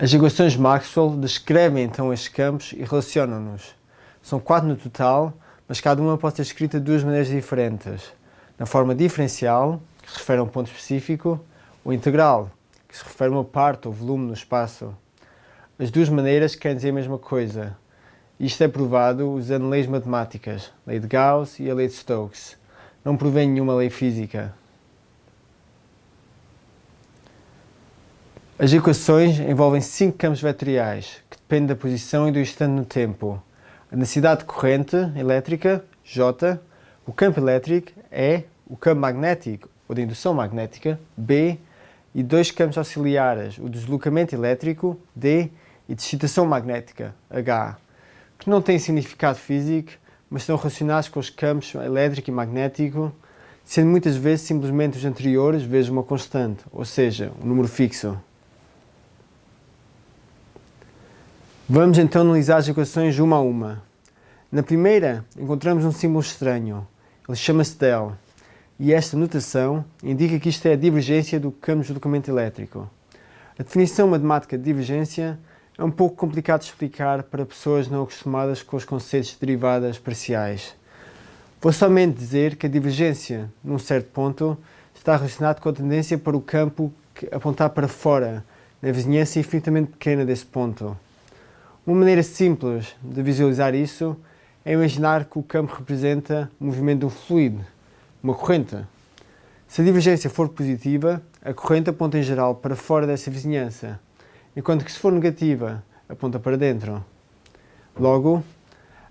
As equações de Maxwell descrevem então estes campos e relacionam-nos. São 4 no total, mas cada uma pode ser escrita de duas maneiras diferentes. Na forma diferencial, que se refere a um ponto específico, ou integral, que se refere a uma parte ou volume no espaço. As duas maneiras querem dizer a mesma coisa. Isto é provado usando leis matemáticas, a lei de Gauss e a lei de Stokes. Não provém nenhuma lei física. As equações envolvem 5 campos vetoriais, que dependem da posição e do instante no tempo. A densidade de corrente elétrica, J, o campo elétrico, E, o campo magnético, ou de indução magnética, B, e 2 campos auxiliares, o deslocamento elétrico, D, e de excitação magnética, H, que não têm significado físico, mas estão relacionados com os campos elétrico e magnético, sendo muitas vezes simplesmente os anteriores vezes uma constante, ou seja, um número fixo. Vamos então analisar as equações uma a uma. Na primeira, encontramos um símbolo estranho. Ele chama-se del. E esta notação indica que isto é a divergência do campo de deslocamento elétrico. A definição matemática de divergência é um pouco complicado de explicar para pessoas não acostumadas com os conceitos de derivadas parciais. Vou somente dizer que a divergência, num certo ponto, está relacionada com a tendência para o campo apontar para fora, na vizinhança infinitamente pequena desse ponto. Uma maneira simples de visualizar isso é imaginar que o campo representa o movimento de um fluido, uma corrente. Se a divergência for positiva, a corrente aponta em geral para fora dessa vizinhança, enquanto que se for negativa, aponta para dentro. Logo,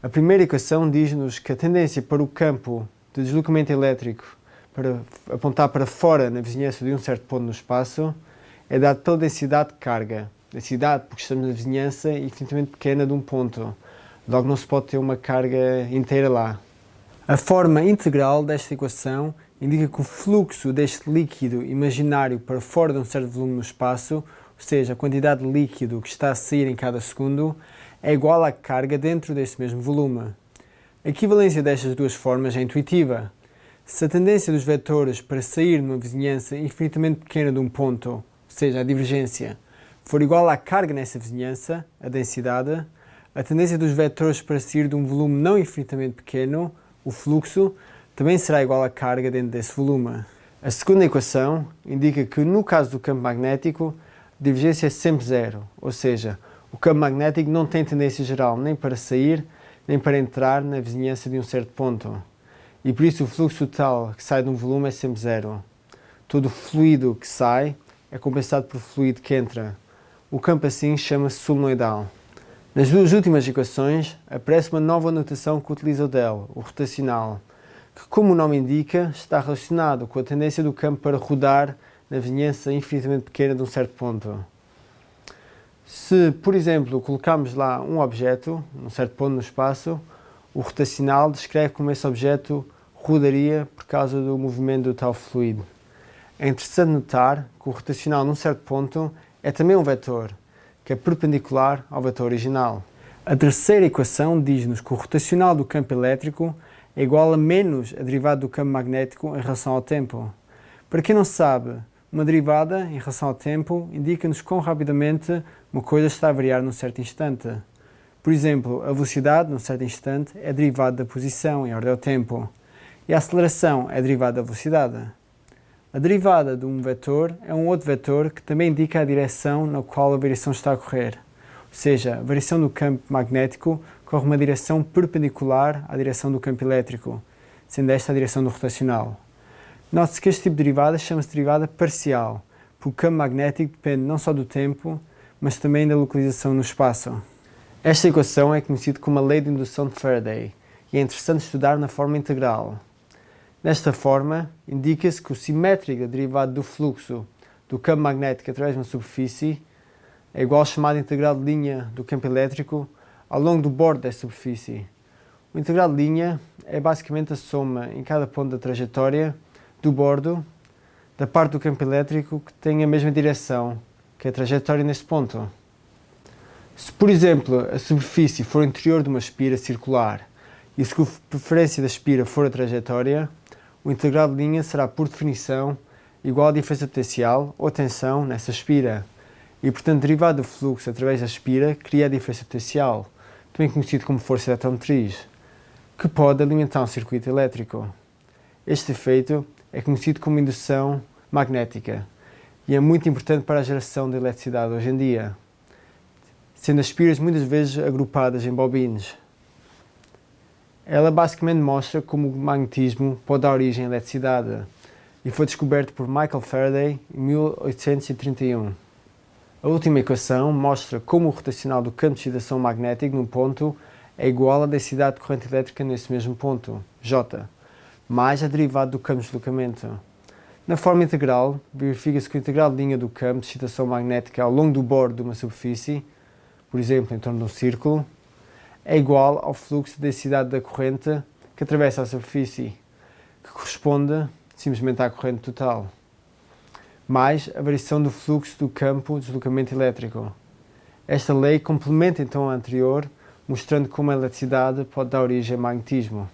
a primeira equação diz-nos que a tendência para o campo de deslocamento elétrico para apontar para fora na vizinhança de um certo ponto no espaço é dada pela densidade de carga. Densidade porque estamos na vizinhança infinitamente pequena de um ponto. Logo não se pode ter uma carga inteira lá. A forma integral desta equação indica que o fluxo deste líquido imaginário para fora de um certo volume no espaço, ou seja, a quantidade de líquido que está a sair em cada segundo, é igual à carga dentro desse mesmo volume. A equivalência destas duas formas é intuitiva. Se a tendência dos vetores para sair numa vizinhança infinitamente pequena de um ponto, ou seja, a divergência, for igual à carga nessa vizinhança, a densidade, a tendência dos vetores para sair de um volume não infinitamente pequeno, o fluxo, também será igual à carga dentro desse volume. A segunda equação indica que, no caso do campo magnético, a divergência é sempre zero, ou seja, o campo magnético não tem tendência geral nem para sair, nem para entrar na vizinhança de um certo ponto. E por isso o fluxo total que sai de um volume é sempre zero. Todo fluido que sai é compensado por fluido que entra. O campo assim chama-se solenoidal. Nas duas últimas equações aparece uma nova notação que utiliza o del, o rotacional, que, como o nome indica, está relacionado com a tendência do campo para rodar na vizinhança infinitamente pequena de um certo ponto. Se, por exemplo, colocarmos lá um objeto, num certo ponto no espaço, o rotacional descreve como esse objeto rodaria por causa do movimento do tal fluido. É interessante notar que o rotacional num certo ponto é também um vetor, que é perpendicular ao vetor original. A terceira equação diz-nos que o rotacional do campo elétrico é igual a menos a derivada do campo magnético em relação ao tempo. Para quem não sabe, uma derivada em relação ao tempo indica-nos quão rapidamente uma coisa está a variar num certo instante. Por exemplo, a velocidade, num certo instante, é derivada da posição em ordem ao tempo, e a aceleração é derivada da velocidade. A derivada de um vetor é um outro vetor que também indica a direção na qual a variação está a ocorrer. Ou seja, a variação do campo magnético corre uma direção perpendicular à direção do campo elétrico, sendo esta a direção do rotacional. Note-se que este tipo de derivada chama-se derivada parcial, porque o campo magnético depende não só do tempo, mas também da localização no espaço. Esta equação é conhecida como a lei de indução de Faraday e é interessante estudar na forma integral. Desta forma, indica-se que o simétrico da derivada do fluxo do campo magnético através de uma superfície é igual ao chamado integral de linha do campo elétrico ao longo do bordo dessa superfície. O integral de linha é basicamente a soma em cada ponto da trajetória do bordo da parte do campo elétrico que tem a mesma direção que a trajetória nesse ponto. Se, por exemplo, a superfície for o interior de uma espira circular e a circunferência da espira for a trajetória, o integral de linha será, por definição, igual à diferença potencial ou tensão nessa espira. e, portanto, derivado do fluxo através da espira, cria a diferença potencial, também conhecido como força eletromotriz, que pode alimentar um circuito elétrico. Este efeito é conhecido como indução magnética e é muito importante para a geração de eletricidade hoje em dia, sendo as espiras muitas vezes agrupadas em bobines. Ela basicamente mostra como o magnetismo pode dar origem à eletricidade e foi descoberto por Michael Faraday em 1831. A última equação mostra como o rotacional do campo de excitação magnético num ponto é igual à densidade de corrente elétrica nesse mesmo ponto, J, mais a derivada do campo de deslocamento. Na forma integral, verifica-se que o integral de linha do campo de excitação magnética ao longo do bordo de uma superfície, por exemplo, em torno de um círculo, é igual ao fluxo de densidade da corrente que atravessa a superfície, que corresponde simplesmente à corrente total, mais a variação do fluxo do campo de deslocamento elétrico. Esta lei complementa então a anterior, mostrando como a eletricidade pode dar origem ao magnetismo.